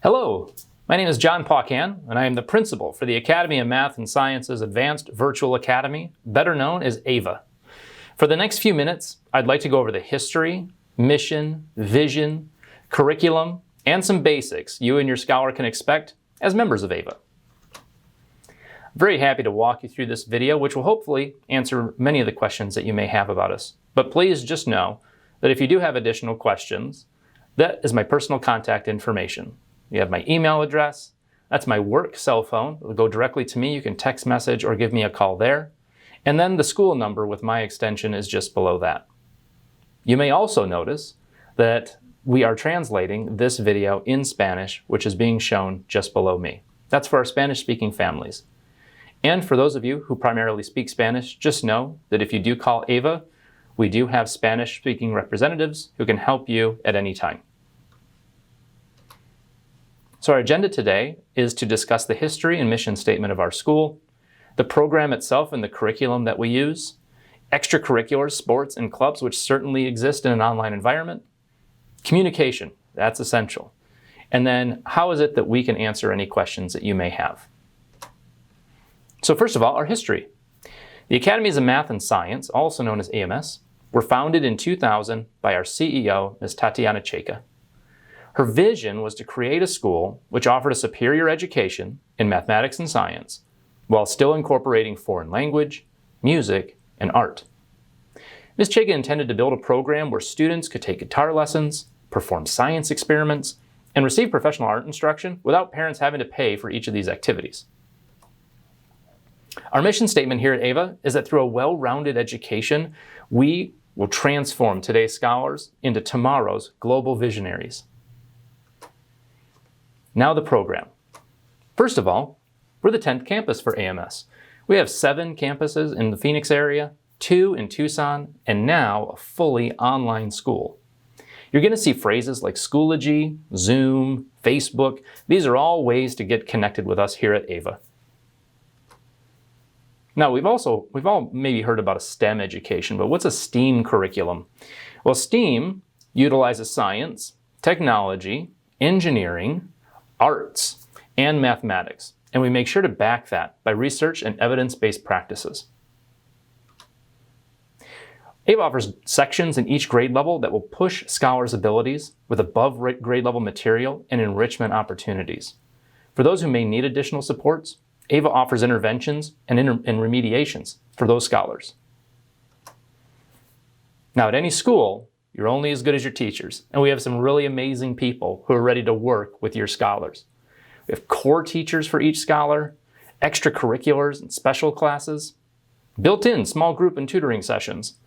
Hello, my name is John Paucan, and I am the principal for the Academy of Math and Sciences Advanced Virtual Academy, better known as AVA. For the next few minutes, I'd like to go over the history, mission, vision, curriculum, and some basics you and your scholar can expect as members of AVA. I'm very happy to walk you through this video, which will hopefully answer many of the questions that you may have about us. But please just know that if you do have additional questions, that is my personal contact information. You have my email address. That's my work cell phone. It'll go directly to me. You can text message or give me a call there. And then the school number with my extension is just below that. You may also notice that we are translating this video in Spanish, which is being shown just below me. That's for our Spanish-speaking families. And for those of you who primarily speak Spanish, just know that if you do call AVA, we do have Spanish-speaking representatives who can help you at any time. So our agenda today is to discuss the history and mission statement of our school, the program itself and the curriculum that we use, extracurriculars, sports, and clubs which certainly exist in an online environment, communication, that's essential, and then how is it that we can answer any questions that you may have. So first of all, our history. The Academies of Math and Science, also known as AMS, were founded in 2000 by our CEO, Ms. Tatiana Cheka. Her vision was to create a school which offered a superior education in mathematics and science while still incorporating foreign language, music, and art. Ms. Cheka intended to build a program where students could take guitar lessons, perform science experiments, and receive professional art instruction without parents having to pay for each of these activities. Our mission statement here at AVA is that through a well-rounded education, we will transform today's scholars into tomorrow's global visionaries. Now the program. First of all, we're the 10th campus for AMS. We have 7 campuses in the Phoenix area, 2 in Tucson, and now a fully online school. You're going to see phrases like Schoology, Zoom, Facebook. These are all ways to get connected with us here at AVA. Now, we've all maybe heard about a STEM education, but what's a STEAM curriculum? Well, STEAM utilizes science, technology, engineering, arts, and mathematics, and we make sure to back that by research and evidence-based practices. AVA offers sections in each grade level that will push scholars' abilities with above grade level material and enrichment opportunities. For those who may need additional supports, AVA offers interventions and remediations for those scholars. Now, at any school, you're only as good as your teachers, and we have some really amazing people who are ready to work with your scholars. We have core teachers for each scholar, extracurriculars and special classes, built-in small group and tutoring sessions,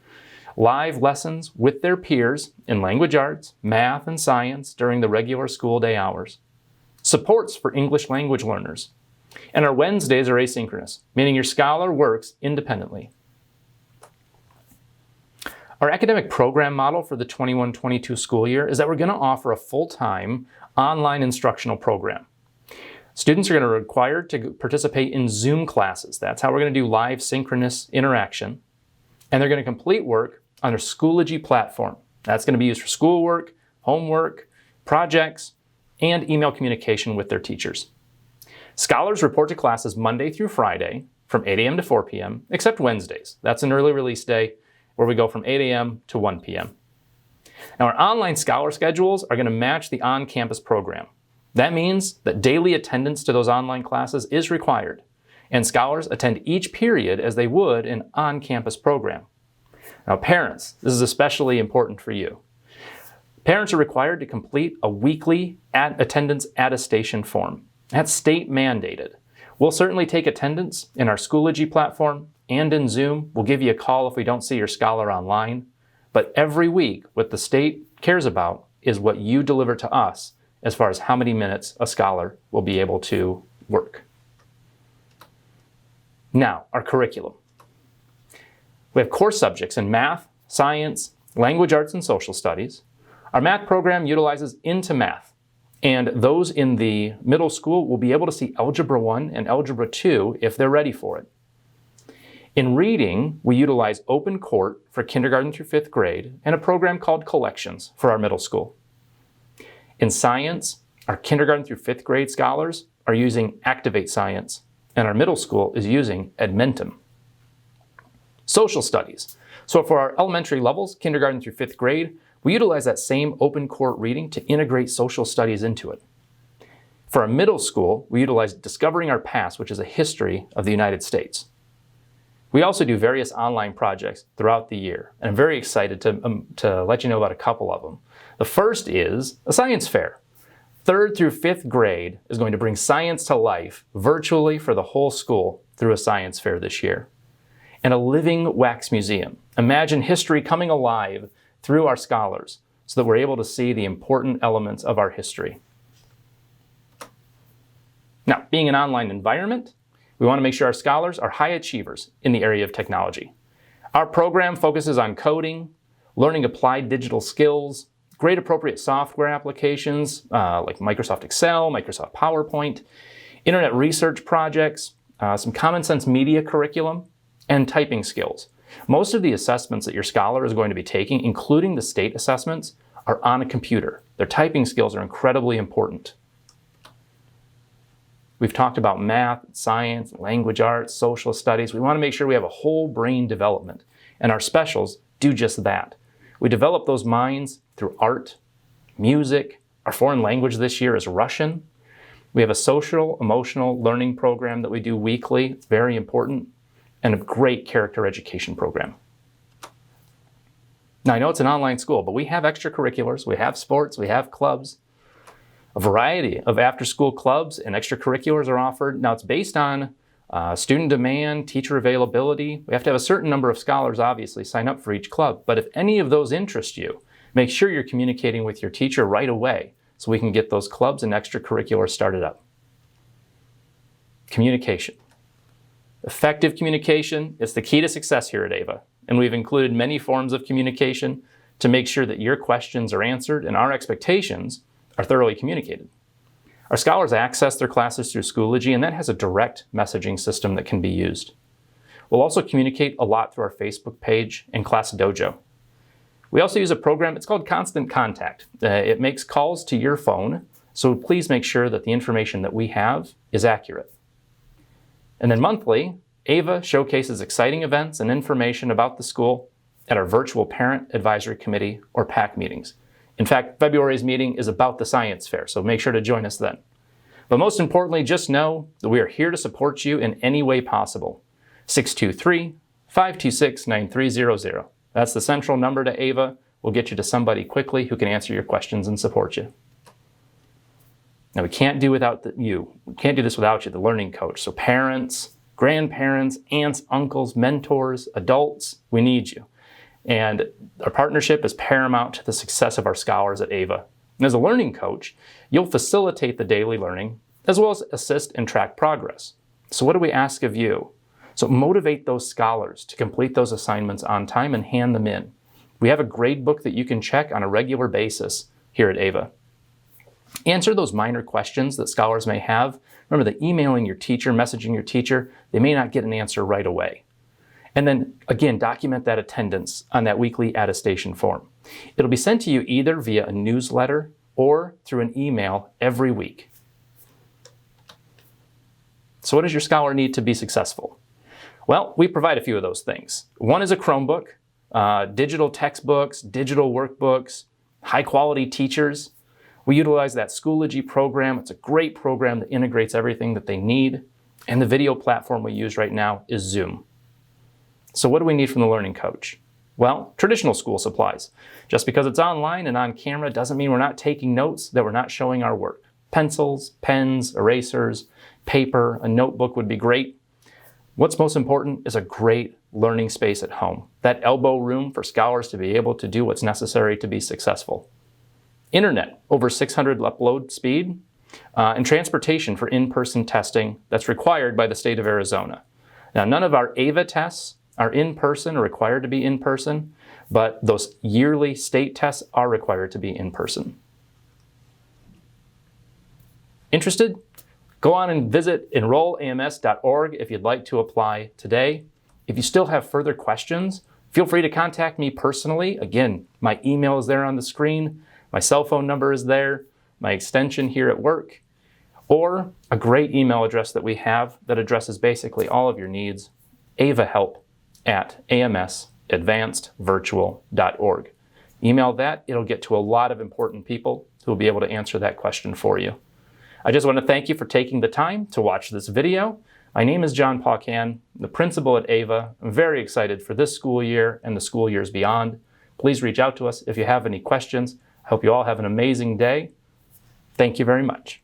live lessons with their peers in language arts, math, and science during the regular school day hours, supports for English language learners, and our Wednesdays are asynchronous, meaning your scholar works independently. Our academic program model for the 21-22 school year is that we're going to offer a full-time online instructional program. Students are going to be required to participate in Zoom classes. That's how we're going to do live synchronous interaction. And they're going to complete work on their Schoology platform. That's going to be used for schoolwork, homework, projects, and email communication with their teachers. Scholars report to classes Monday through Friday from 8 a.m. to 4 p.m., except Wednesdays. That's an early release day where we go from 8 a.m. to 1 p.m. Now, our online scholar schedules are going to match the on-campus program. That means that daily attendance to those online classes is required, and scholars attend each period as they would an on-campus program. Now, parents, this is especially important for you. Parents are required to complete a weekly attendance attestation form. That's state mandated. We'll certainly take attendance in our Schoology platform and in Zoom. We'll give you a call if we don't see your scholar online. But every week, what the state cares about is what you deliver to us as far as how many minutes a scholar will be able to work. Now, our curriculum. We have core subjects in math, science, language arts, and social studies. Our math program utilizes Into Math, and those in the middle school will be able to see Algebra 1 and Algebra 2 if they're ready for it. In reading, we utilize Open Court for kindergarten through 5th grade and a program called Collections for our middle school. In science, Our kindergarten through 5th grade scholars are using Activate Science, and our middle school is using Edmentum. Social studies. So for our elementary levels, kindergarten through 5th grade, we utilize that same open court reading to integrate social studies into it. For our middle school, we utilize Discovering Our Past, which is a history of the United States. We also do various online projects throughout the year, and I'm very excited to let you know about a couple of them. The first is a science fair. 3rd through 5th grade is going to bring science to life virtually for the whole school through a science fair this year. And a living wax museum. Imagine history coming alive through our scholars so that we're able to see the important elements of our history. Now, being an online environment, we want to make sure our scholars are high achievers in the area of technology. Our program focuses on coding, learning applied digital skills, grade appropriate software applications like Microsoft Excel, Microsoft PowerPoint, internet research projects, some common sense media curriculum, and typing skills. Most of the assessments that your scholar is going to be taking, including the state assessments, are on a computer. Their typing skills are incredibly important. We've talked about math, science, language arts, social studies. We want to make sure we have a whole brain development, and our specials do just that. We develop those minds through art, music. Our foreign language this year is Russian. We have a social, emotional learning program that we do weekly. It's very important, and a great character education program. Now, I know it's an online school, but we have extracurriculars, we have sports, we have clubs. A variety of after-school clubs and extracurriculars are offered. Now, it's based on student demand, teacher availability. We have to have a certain number of scholars, obviously, sign up for each club. But if any of those interest you, make sure you're communicating with your teacher right away so we can get those clubs and extracurriculars started up. Communication. Effective communication is the key to success here at AVA, and we've included many forms of communication to make sure that your questions are answered and our expectations are thoroughly communicated. Our scholars access their classes through Schoology, and that has a direct messaging system that can be used. We'll also communicate a lot through our Facebook page and Class Dojo. We also use a program, it's called Constant Contact. It makes calls to your phone, so please make sure that the information that we have is accurate. And then monthly, AVA showcases exciting events and information about the school at our virtual Parent Advisory Committee or PAC meetings. In fact, February's meeting is about the science fair, so make sure to join us then. But most importantly, just know that we are here to support you in any way possible. 623-526-9300. That's the central number to AVA. We'll get you to somebody quickly who can answer your questions and support you. Now, we can't do without you. We can't do this without you, the learning coach. So parents, grandparents, aunts, uncles, mentors, adults, we need you. And our partnership is paramount to the success of our scholars at AVA. And as a learning coach, you'll facilitate the daily learning as well as assist and track progress. So what do we ask of you? So motivate those scholars to complete those assignments on time and hand them in. We have a grade book that you can check on a regular basis here at AVA. Answer those minor questions that scholars may have. Remember that emailing your teacher, messaging your teacher, they may not get an answer right away. And then, again, document that attendance on that weekly attestation form. It'll be sent to you either via a newsletter or through an email every week. So what does your scholar need to be successful? Well, we provide a few of those things. One is a Chromebook, digital textbooks, digital workbooks, high-quality teachers. We utilize that Schoology program. It's a great program that integrates everything that they need. And the video platform we use right now is Zoom. So what do we need from the learning coach? Well, traditional school supplies. Just because it's online and on camera doesn't mean we're not taking notes, that we're not showing our work. Pencils, pens, erasers, paper, a notebook would be great. What's most important is a great learning space at home. That elbow room for scholars to be able to do what's necessary to be successful. Internet, over 600 upload speed, and transportation for in-person testing that's required by the state of Arizona. Now, none of our AVA tests are in person or required to be in person, but those yearly state tests are required to be in person. Interested? Go on and visit enrollams.org if you'd like to apply today. If you still have further questions, feel free to contact me personally. Again, my email is there on the screen. My cell phone number is there. my extension here at work, or a great email address that we have that addresses basically all of your needs, avahelp@amsadvancedvirtual.org. Email that, it'll get to a lot of important people who will be able to answer that question for you. I just want to thank you for taking the time to watch this video. My name is John Paucan, the principal at AVA. I'm very excited for this school year and the school years beyond. Please reach out to us if you have any questions. I hope you all have an amazing day. Thank you very much.